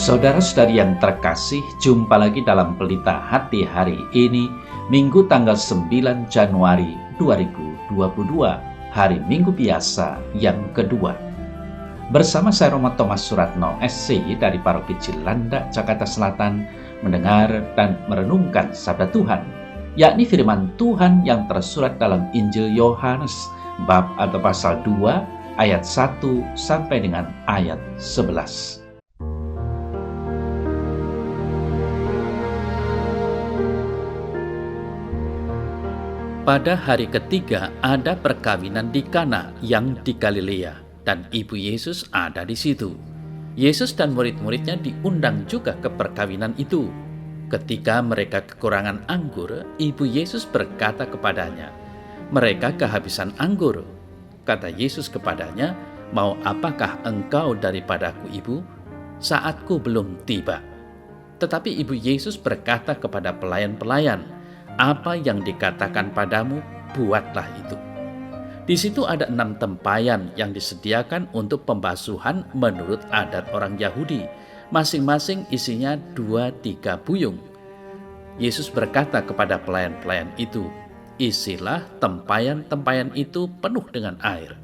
Saudara-saudari yang terkasih, jumpa lagi dalam Pelita Hati hari ini, Minggu tanggal 9 Januari 2022, hari Minggu biasa yang kedua. Bersama saya Romo Thomas Suratno, SC dari Paroki Cilandak, Jakarta Selatan, mendengar dan merenungkan sabda Tuhan, yakni firman Tuhan yang tersurat dalam Injil Yohanes, bab atau pasal 2, ayat 1 sampai dengan ayat 11. Pada hari ketiga ada perkawinan di Kana yang di Galilea, dan ibu Yesus ada di situ. Yesus dan murid-muridnya diundang juga ke perkawinan itu. Ketika mereka kekurangan anggur, ibu Yesus berkata kepadanya, "Mereka kehabisan anggur." Kata Yesus kepadanya, "Mau apakah engkau daripadaku, ibu? Saatku belum tiba." Tetapi ibu Yesus berkata kepada pelayan-pelayan, "Apa yang dikatakan padamu, buatlah itu." Di situ ada 6 tempayan yang disediakan untuk pembasuhan menurut adat orang Yahudi. Masing-masing isinya 2-3 buyung. Yesus berkata kepada pelayan-pelayan itu, "Isilah tempayan-tempayan itu penuh dengan air."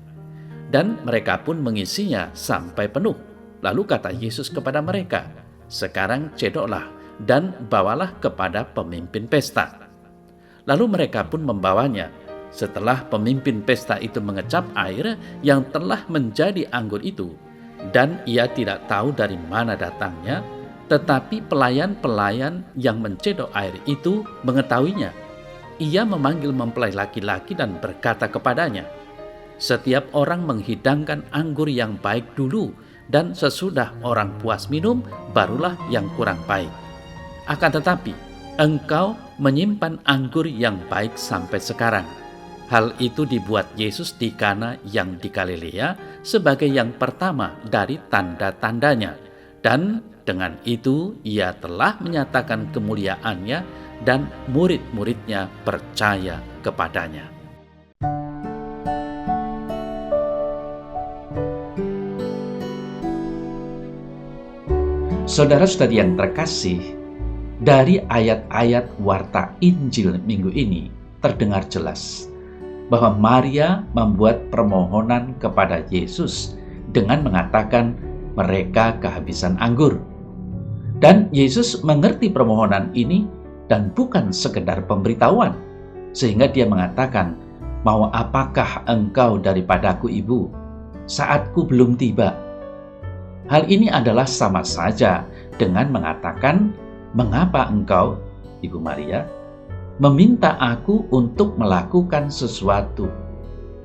Dan mereka pun mengisinya sampai penuh. Lalu kata Yesus kepada mereka, "Sekarang cedoklah dan bawalah kepada pemimpin pesta." Lalu mereka pun membawanya. Setelah pemimpin pesta itu mengecap air yang telah menjadi anggur itu, dan ia tidak tahu dari mana datangnya, tetapi pelayan-pelayan yang mencedok air itu mengetahuinya. Ia memanggil mempelai laki-laki dan berkata kepadanya, "Setiap orang menghidangkan anggur yang baik dulu, dan sesudah orang puas minum, barulah yang kurang baik. Akan tetapi, engkau menyimpan anggur yang baik sampai sekarang." Hal itu dibuat Yesus di Kana yang di Galilea sebagai yang pertama dari tanda-tandanya. Dan dengan itu ia telah menyatakan kemuliaannya dan murid-muridnya percaya kepadanya. Saudara-saudari yang terkasih, dari ayat-ayat warta Injil minggu ini terdengar jelas bahwa Maria membuat permohonan kepada Yesus dengan mengatakan mereka kehabisan anggur. Dan Yesus mengerti permohonan ini dan bukan sekedar pemberitahuan, sehingga dia mengatakan, "Mau apakah engkau daripadaku, ibu? Saatku belum tiba." Hal ini adalah sama saja dengan mengatakan, "Mengapa engkau, Ibu Maria, meminta aku untuk melakukan sesuatu?"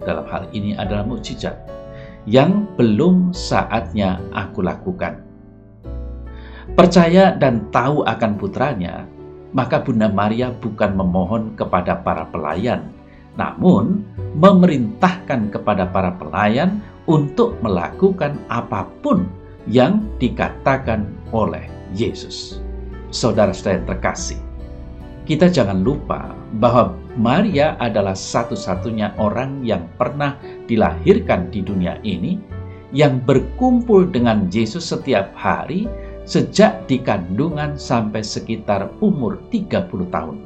Dalam hal ini adalah mukjizat yang belum saatnya aku lakukan. Percaya dan tahu akan putranya, maka Bunda Maria bukan memohon kepada para pelayan, namun memerintahkan kepada para pelayan untuk melakukan apapun yang dikatakan oleh Yesus. Saudara-saudara yang terkasih, kita jangan lupa bahwa Maria adalah satu-satunya orang yang pernah dilahirkan di dunia ini yang berkumpul dengan Yesus setiap hari sejak di kandungan sampai sekitar umur 30 tahun.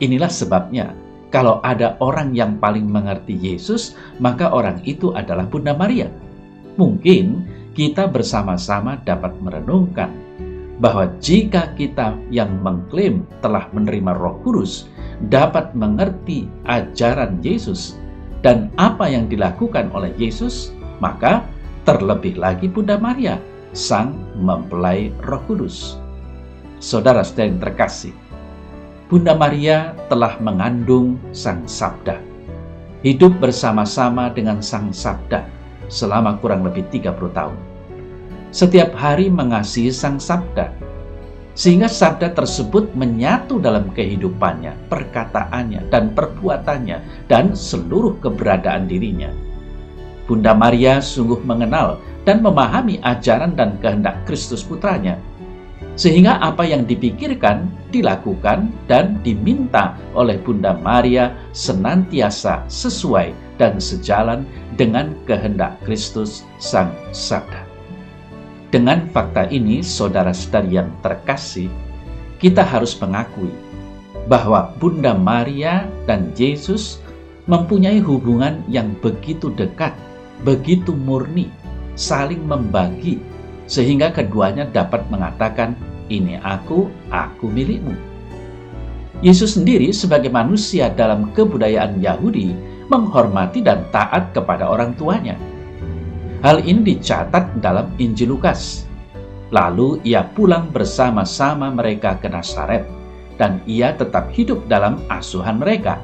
Inilah sebabnya kalau ada orang yang paling mengerti Yesus, maka orang itu adalah Bunda Maria. Mungkin kita bersama-sama dapat merenungkan bahwa jika kita yang mengklaim telah menerima Roh Kudus dapat mengerti ajaran Yesus dan apa yang dilakukan oleh Yesus, maka terlebih lagi Bunda Maria, sang mempelai Roh Kudus. Saudara-saudara yang terkasih, Bunda Maria telah mengandung Sang Sabda, hidup bersama-sama dengan Sang Sabda selama kurang lebih 30 tahun. Setiap hari mengasihi Sang Sabda, sehingga Sabda tersebut menyatu dalam kehidupannya, perkataannya, dan perbuatannya, dan seluruh keberadaan dirinya. Bunda Maria sungguh mengenal dan memahami ajaran dan kehendak Kristus Putranya, sehingga apa yang dipikirkan, dilakukan, dan diminta oleh Bunda Maria senantiasa sesuai dan sejalan dengan kehendak Kristus Sang Sabda. Dengan fakta ini, saudara-saudari yang terkasih, kita harus mengakui bahwa Bunda Maria dan Yesus mempunyai hubungan yang begitu dekat, begitu murni, saling membagi, sehingga keduanya dapat mengatakan, "Ini aku milikmu." Yesus sendiri sebagai manusia dalam kebudayaan Yahudi menghormati dan taat kepada orang tuanya. Hal ini dicatat dalam Injil Lukas. Lalu ia pulang bersama-sama mereka ke Nazaret, dan ia tetap hidup dalam asuhan mereka.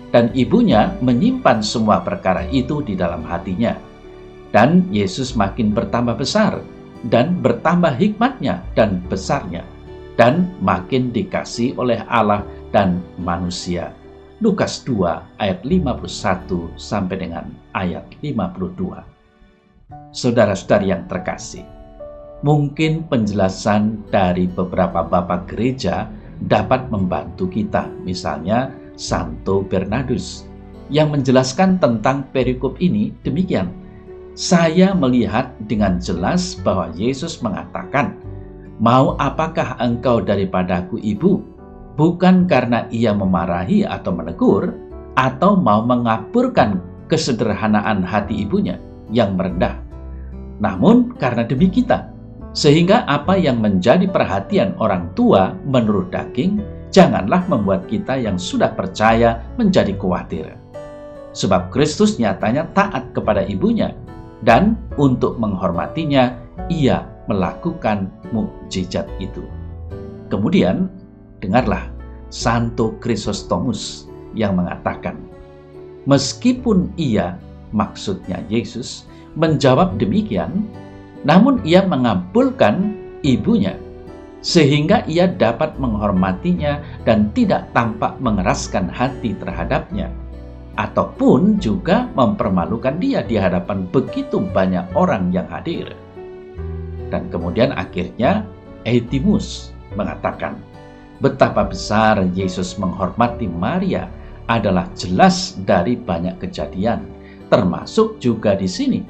Dan ibunya menyimpan semua perkara itu di dalam hatinya. Dan Yesus makin bertambah besar, dan bertambah hikmatnya dan besarnya, dan makin dikasihi oleh Allah dan manusia. Lukas 2 ayat 51 sampai dengan ayat 52. Saudara-saudari yang terkasih, mungkin penjelasan dari beberapa bapak gereja dapat membantu kita, misalnya Santo Bernardus, yang menjelaskan tentang perikop ini demikian. Saya melihat dengan jelas bahwa Yesus mengatakan, "Mau apakah engkau daripadaku, ibu?" Bukan karena ia memarahi atau menegur, atau mau mengaburkan kesederhanaan hati ibunya yang merendah. Namun karena demi kita, sehingga apa yang menjadi perhatian orang tua menurut daging, janganlah membuat kita yang sudah percaya menjadi khawatir. Sebab Kristus nyatanya taat kepada ibunya, dan untuk menghormatinya, ia melakukan mukjizat itu. Kemudian, dengarlah Santo Chrysostomus yang mengatakan, meskipun ia, maksudnya Yesus, menjawab demikian, namun ia mengabulkan ibunya, sehingga ia dapat menghormatinya dan tidak tampak mengeraskan hati terhadapnya, ataupun juga mempermalukan dia di hadapan begitu banyak orang yang hadir. Dan kemudian akhirnya Eutimus mengatakan, betapa besar Yesus menghormati Maria adalah jelas dari banyak kejadian, termasuk juga di sini,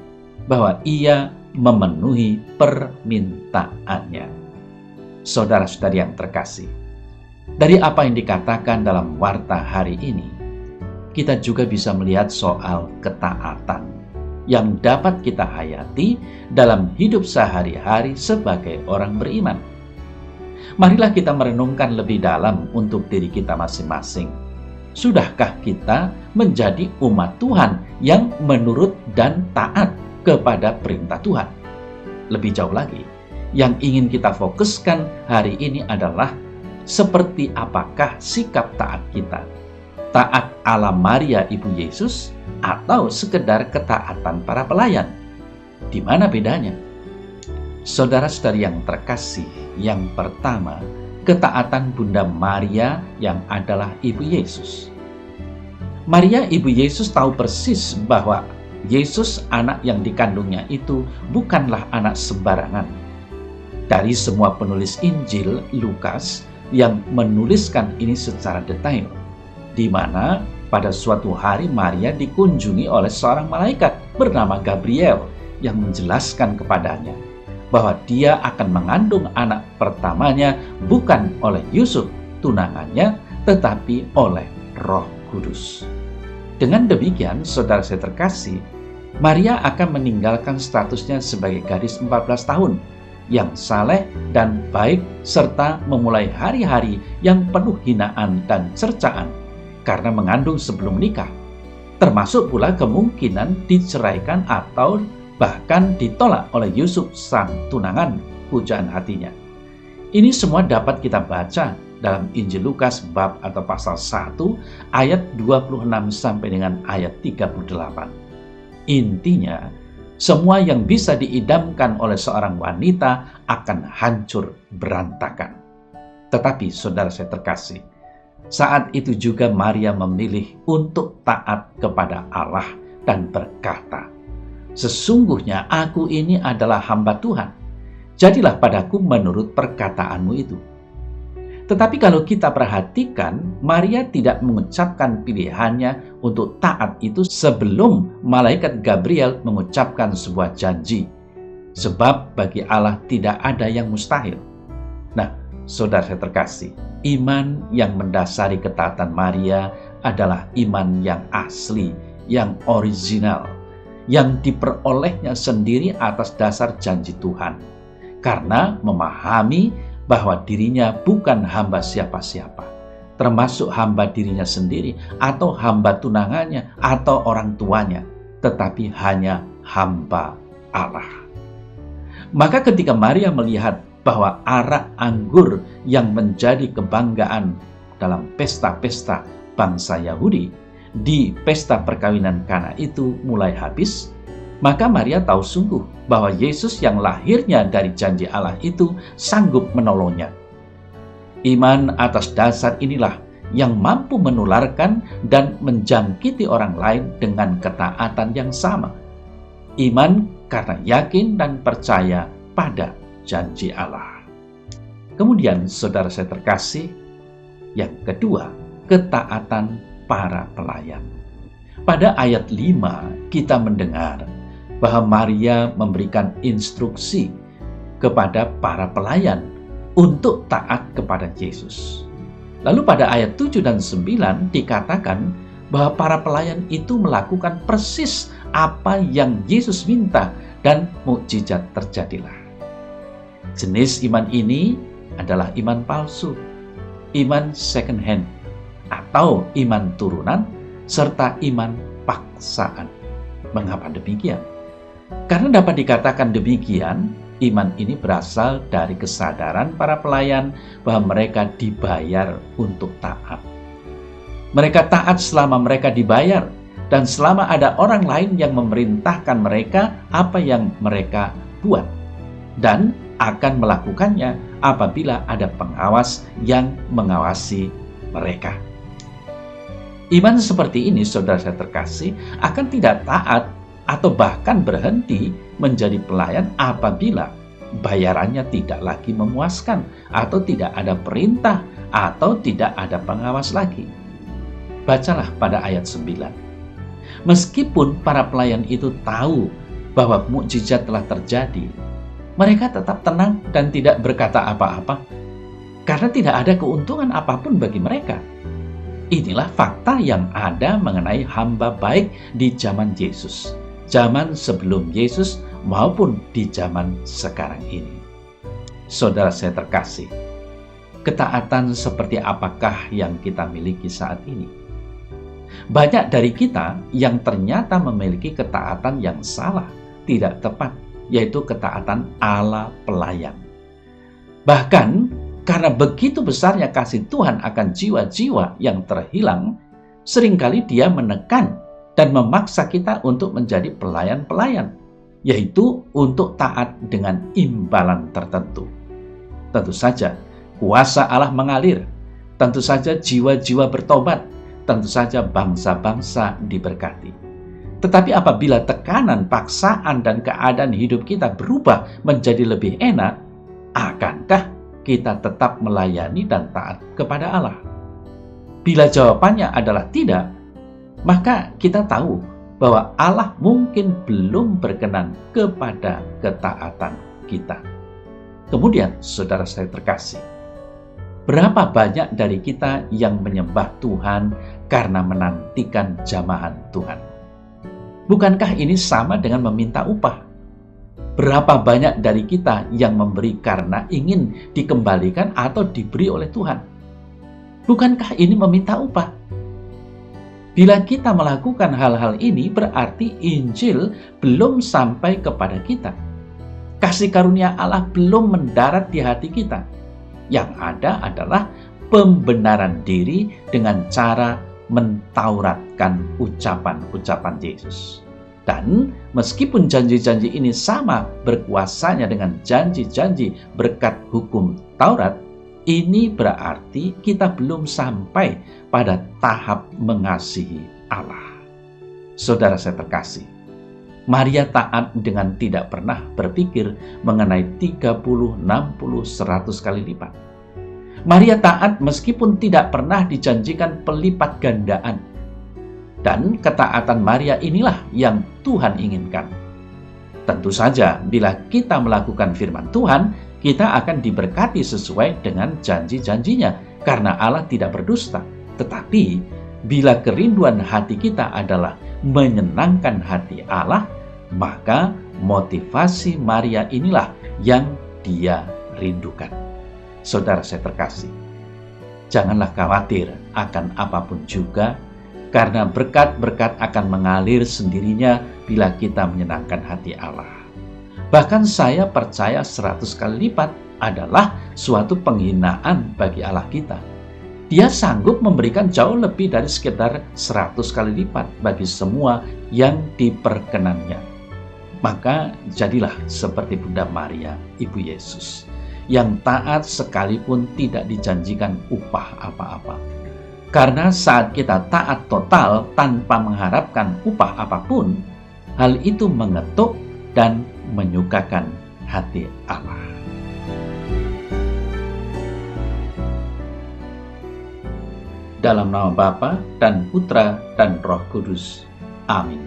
bahwa ia memenuhi permintaannya. Saudara-saudari yang terkasih, dari apa yang dikatakan dalam warta hari ini, kita juga bisa melihat soal ketaatan yang dapat kita hayati dalam hidup sehari-hari sebagai orang beriman. Marilah kita merenungkan lebih dalam untuk diri kita masing-masing. Sudahkah kita menjadi umat Tuhan yang menurut dan taat kepada perintah Tuhan? Lebih jauh lagi, yang ingin kita fokuskan hari ini adalah seperti apakah sikap taat kita? Taat ala Maria Ibu Yesus atau sekedar ketaatan para pelayan? Di mana bedanya? Saudara-saudari yang terkasih, yang pertama, ketaatan Bunda Maria yang adalah Ibu Yesus. Maria Ibu Yesus tahu persis bahwa Yesus anak yang dikandungnya itu bukanlah anak sembarangan. Dari semua penulis Injil, Lukas yang menuliskan ini secara detail, di mana pada suatu hari Maria dikunjungi oleh seorang malaikat bernama Gabriel yang menjelaskan kepadanya bahwa dia akan mengandung anak pertamanya bukan oleh Yusuf, tunangannya, tetapi oleh Roh Kudus. Dengan demikian, saudara saya terkasih, Maria akan meninggalkan statusnya sebagai gadis 14 tahun yang saleh dan baik, serta memulai hari-hari yang penuh hinaan dan cercaan karena mengandung sebelum menikah, termasuk pula kemungkinan diceraikan atau bahkan ditolak oleh Yusuf sang tunangan pujaan hatinya. Ini semua dapat kita baca dalam Injil Lukas bab atau pasal 1 ayat 26 sampai dengan ayat 38. Intinya, semua yang bisa diidamkan oleh seorang wanita akan hancur berantakan. Tetapi saudara saya terkasih, saat itu juga Maria memilih untuk taat kepada Allah dan berkata, sesungguhnya aku ini adalah hamba Tuhan. Jadilah padaku menurut perkataanmu itu. Tetapi kalau kita perhatikan, Maria tidak mengucapkan pilihannya untuk taat itu sebelum malaikat Gabriel mengucapkan sebuah janji. sebab bagi Allah tidak ada yang mustahil. Nah, saudara saya terkasih, iman yang mendasari ketaatan Maria adalah iman yang asli, yang original, yang diperolehnya sendiri atas dasar janji Tuhan, karena memahami bahwa dirinya bukan hamba siapa-siapa, termasuk hamba dirinya sendiri atau hamba tunangannya atau orang tuanya, tetapi hanya hamba Allah. Maka ketika Maria melihat bahwa arak anggur yang menjadi kebanggaan dalam pesta-pesta bangsa Yahudi di pesta perkawinan Kana itu mulai habis, maka Maria tahu sungguh bahwa Yesus yang lahirnya dari janji Allah itu sanggup menolongnya. Iman atas dasar inilah yang mampu menularkan dan menjangkiti orang lain dengan ketaatan yang sama. Iman karena yakin dan percaya pada janji Allah. Kemudian saudara saya terkasih, yang kedua, ketaatan para pelayan. Pada ayat 5 kita mendengar bahwa Maria memberikan instruksi kepada para pelayan untuk taat kepada Yesus. Lalu pada ayat 7 dan 9 dikatakan bahwa para pelayan itu melakukan persis apa yang Yesus minta dan mukjizat terjadilah. Jenis iman ini adalah iman palsu, iman second hand, atau iman turunan, serta iman paksaan. Mengapa demikian? Karena dapat dikatakan demikian, iman ini berasal dari kesadaran para pelayan bahwa mereka dibayar untuk taat. Mereka taat selama mereka dibayar, dan selama ada orang lain yang memerintahkan mereka apa yang mereka buat, dan akan melakukannya apabila ada pengawas yang mengawasi mereka. Iman seperti ini, saudara saya terkasih, akan tidak taat atau bahkan berhenti menjadi pelayan apabila bayarannya tidak lagi memuaskan, atau tidak ada perintah, atau tidak ada pengawas lagi. Bacalah pada ayat 9. Meskipun para pelayan itu tahu bahwa mukjizat telah terjadi, mereka tetap tenang dan tidak berkata apa-apa, karena tidak ada keuntungan apapun bagi mereka. Inilah fakta yang ada mengenai hamba baik di zaman Yesus, zaman sebelum Yesus maupun di zaman sekarang ini. Saudara saya terkasih, ketaatan seperti apakah yang kita miliki saat ini? Banyak dari kita yang ternyata memiliki ketaatan yang salah, tidak tepat, yaitu ketaatan ala pelayan. Bahkan karena begitu besarnya kasih Tuhan akan jiwa-jiwa yang terhilang, seringkali Dia menekan dan memaksa kita untuk menjadi pelayan-pelayan, yaitu untuk taat dengan imbalan tertentu. Tentu saja kuasa Allah mengalir, tentu saja jiwa-jiwa bertobat, tentu saja bangsa-bangsa diberkati. Tetapi apabila tekanan, paksaan, dan keadaan hidup kita berubah menjadi lebih enak, akankah kita tetap melayani dan taat kepada Allah? Bila jawabannya adalah tidak, maka kita tahu bahwa Allah mungkin belum berkenan kepada ketaatan kita. Kemudian, saudara saya terkasih, berapa banyak dari kita yang menyembah Tuhan karena menantikan jamahan Tuhan? Bukankah ini sama dengan meminta upah? Berapa banyak dari kita yang memberi karena ingin dikembalikan atau diberi oleh Tuhan? Bukankah ini meminta upah? Bila kita melakukan hal-hal ini, berarti Injil belum sampai kepada kita. Kasih karunia Allah belum mendarat di hati kita. Yang ada adalah pembenaran diri dengan cara mentauratkan ucapan-ucapan Yesus. Dan meskipun janji-janji ini sama berkuasanya dengan janji-janji berkat hukum Taurat, ini berarti kita belum sampai pada tahap mengasihi Allah. Saudara saya terkasih, Maria taat dengan tidak pernah berpikir mengenai 30, 60, 100 kali lipat. Maria taat meskipun tidak pernah dijanjikan pelipat gandaan. Dan ketaatan Maria inilah yang Tuhan inginkan. Tentu saja, bila kita melakukan firman Tuhan, kita akan diberkati sesuai dengan janji-janjinya, karena Allah tidak berdusta. Tetapi, bila kerinduan hati kita adalah menyenangkan hati Allah, maka motivasi Maria inilah yang dia rindukan. Saudara saya terkasih, janganlah khawatir akan apapun juga, karena berkat-berkat akan mengalir sendirinya bila kita menyenangkan hati Allah. Bahkan saya percaya 100 kali lipat adalah suatu penghinaan bagi Allah kita. Dia sanggup memberikan jauh lebih dari sekitar 100 kali lipat bagi semua yang diperkenannya. Maka jadilah seperti Bunda Maria, Ibu Yesus, yang taat sekalipun tidak dijanjikan upah apa-apa. Karena saat kita taat total tanpa mengharapkan upah apapun, hal itu mengetuk dan menyukakan hati Allah. Dalam nama Bapa dan Putra dan Roh Kudus. Amin.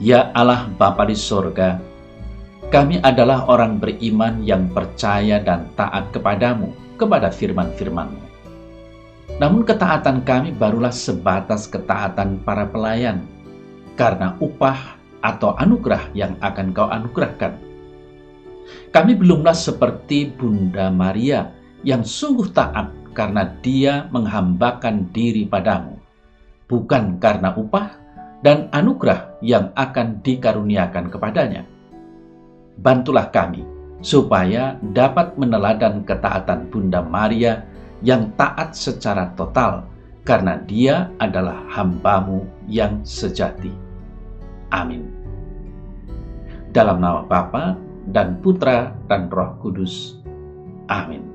Ya Allah Bapa di sorga, kami adalah orang beriman yang percaya dan taat kepadamu, kepada firman-firman-Mu. Namun ketaatan kami barulah sebatas ketaatan para pelayan, karena upah atau anugerah yang akan Kau anugerahkan. Kami belumlah seperti Bunda Maria yang sungguh taat karena dia menghambakan diri padamu, bukan karena upah dan anugerah yang akan dikaruniakan kepadanya. Bantulah kami supaya dapat meneladan ketaatan Bunda Maria yang taat secara total, karena dia adalah hamba-Mu yang sejati. Amin. Dalam nama Bapa dan Putra dan Roh Kudus. Amin.